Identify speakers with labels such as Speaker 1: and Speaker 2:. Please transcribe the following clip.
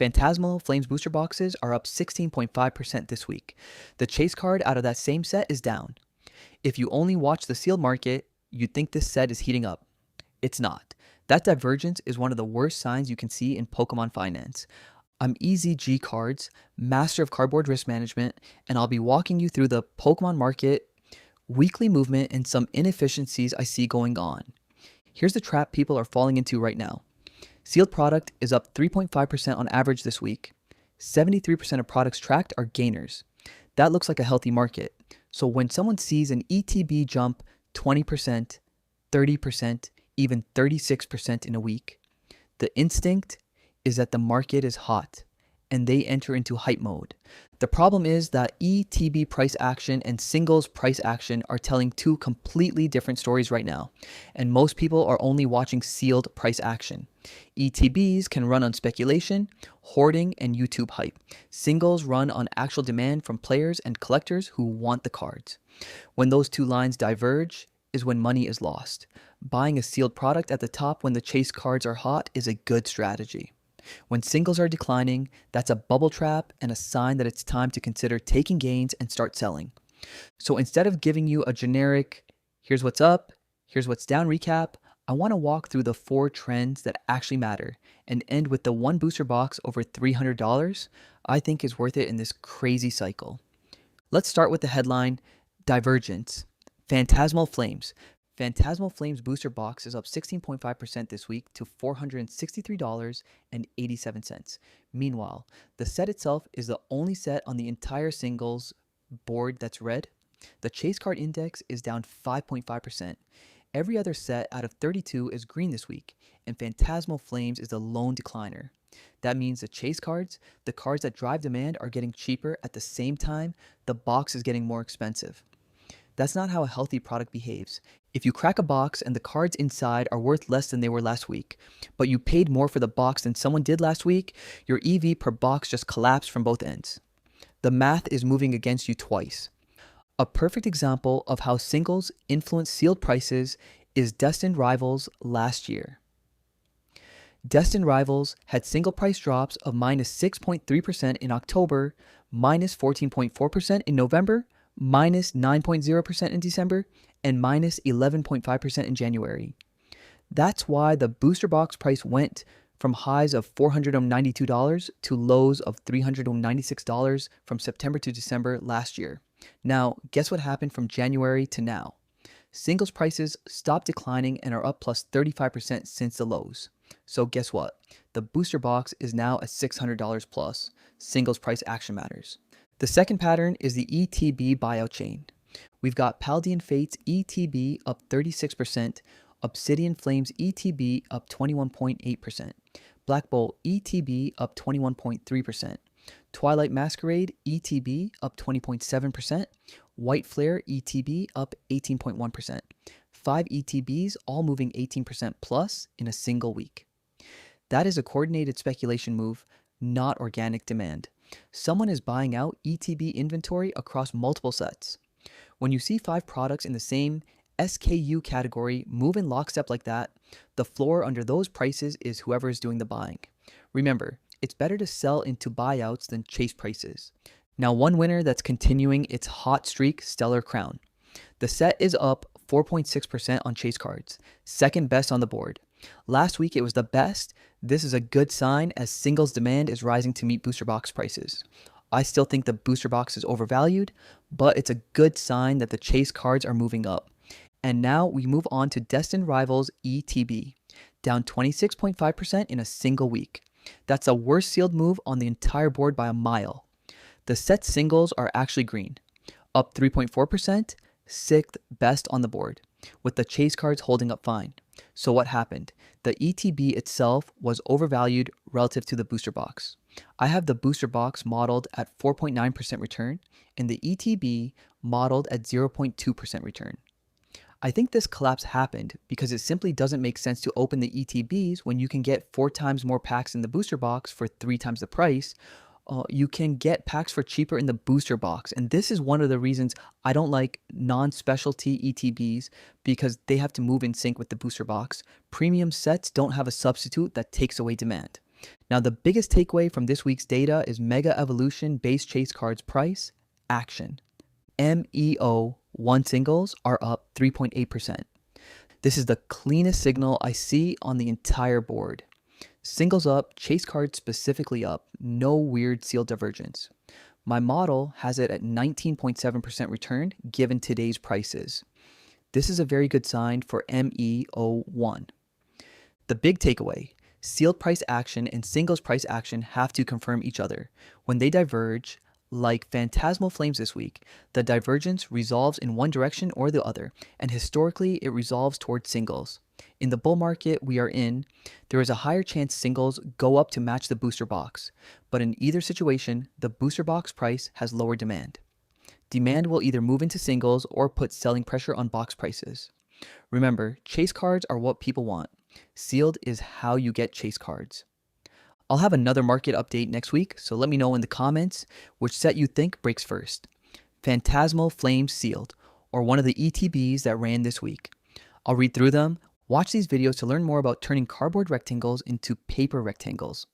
Speaker 1: Phantasmal Flames booster boxes are up 16.5% this week. The chase card out of that same set is down. If you only watch the sealed market, you'd think this set is heating up. It's not. That divergence is one of the worst signs you can see in Pokemon Finance. I'm EZG Cards, master of cardboard risk management, and I'll be walking you through the Pokemon market, weekly movement, and some inefficiencies I see going on. Here's the trap people are falling into right now. Sealed product is up 3.5% on average this week. 73% of products tracked are gainers. That looks like a healthy market. So when someone sees an ETB jump 20%, 30%, even 36% in a week, the instinct is that the market is hot and they enter into hype mode. The problem is that ETB price action and singles price action are telling two completely different stories right now, and most people are only watching sealed price action. ETBs can run on speculation, hoarding, and YouTube hype. Singles run on actual demand from players and collectors who want the cards. When those two lines diverge is when money is lost. Buying a sealed product at the top when the chase cards are hot is a good strategy. When singles are declining, that's a bubble trap and a sign that it's time to consider taking gains and start selling. So instead of giving you a generic, here's what's up, here's what's down recap, I want to walk through the 4 trends that actually matter and end with the one booster box over $300 I think is worth it in this crazy cycle. Let's start with the headline, Divergence. Phantasmal Flames. Phantasmal Flames booster box is up 16.5% this week to $463.87. Meanwhile, the set itself is the only set on the entire singles board that's red. The chase card index is down 5.5%. Every other set out of 32 is green this week, and Phantasmal Flames is the lone decliner. That means the chase cards, the cards that drive demand, are getting cheaper at the same time the box is getting more expensive. That's not how a healthy product behaves. If you crack a box and the cards inside are worth less than they were last week, but you paid more for the box than someone did last week, your EV per box just collapsed from both ends. The math is moving against you twice. A perfect example of how singles influence sealed prices is Destined Rivals last year. Destined Rivals had single price drops of minus 6.3% in October, minus 14.4% in November, minus 9.0% in December, and minus 11.5% in January. That's why the booster box price went from highs of $492 to lows of $396 from September to December last year. Now, guess what happened from January to now? Singles prices stopped declining and are up plus 35% since the lows. So guess what? The booster box is now at $600 plus. Singles price action matters. The second pattern is the ETB buyout chain. We've got Paldean Fates ETB up 36%, Obsidian Flames ETB up 21.8%, Black Bolt ETB up 21.3%, Twilight Masquerade ETB up 20.7%, White Flare ETB up 18.1%. 5 ETBs all moving 18% plus in a single week. That is a coordinated speculation move, not organic demand. Someone is buying out ETB inventory across multiple sets. When you see 5 products in the same SKU category move in lockstep like that, the floor under those prices is whoever is doing the buying. Remember, it's better to sell into buyouts than chase prices. Now, one winner that's continuing its hot streak, Stellar Crown. The set is up 4.6% on chase cards, second best on the board. Last week it was the best. This is a good sign as singles demand is rising to meet booster box prices. I still think the booster box is overvalued, but it's a good sign that the chase cards are moving up. And now we move on to Destined Rivals ETB, down 26.5% in a single week. That's the worst sealed move on the entire board by a mile. The set singles are actually green, up 3.4%, sixth best on the board, with the chase cards holding up fine. So what happened? The ETB itself was overvalued relative to the booster box. I have the booster box modeled at 4.9% return and the ETB modeled at 0.2% return. I think this collapse happened because it simply doesn't make sense to open the ETBs when you can get 4 times more packs in the booster box for 3 times the price. You can get packs for cheaper in the booster box. And this is one of the reasons I don't like non-specialty ETBs, because they have to move in sync with the booster box. Premium sets don't have a substitute that takes away demand. Now, the biggest takeaway from this week's data is Mega Evolution base chase cards price action. MEO1 singles are up 3.8%. This is the cleanest signal I see on the entire board. Singles up, chase cards specifically up, no weird sealed divergence. My model has it at 19.7% return given today's prices. This is a very good sign for MEO1. The big takeaway, sealed price action and singles price action have to confirm each other. When they diverge, like Phantasmal Flames this week, the divergence resolves in one direction or the other, and historically it resolves towards singles. In the bull market we are in, there is a higher chance singles go up to match the booster box, but in either situation, the booster box price has lower demand. Demand will either move into singles or put selling pressure on box prices. Remember, chase cards are what people want. Sealed is how you get chase cards. I'll have another market update next week, so let me know in the comments which set you think breaks first. Phantasmal Flames sealed, or one of the ETBs that ran this week. I'll read through them. Watch these videos to learn more about turning cardboard rectangles into paper rectangles.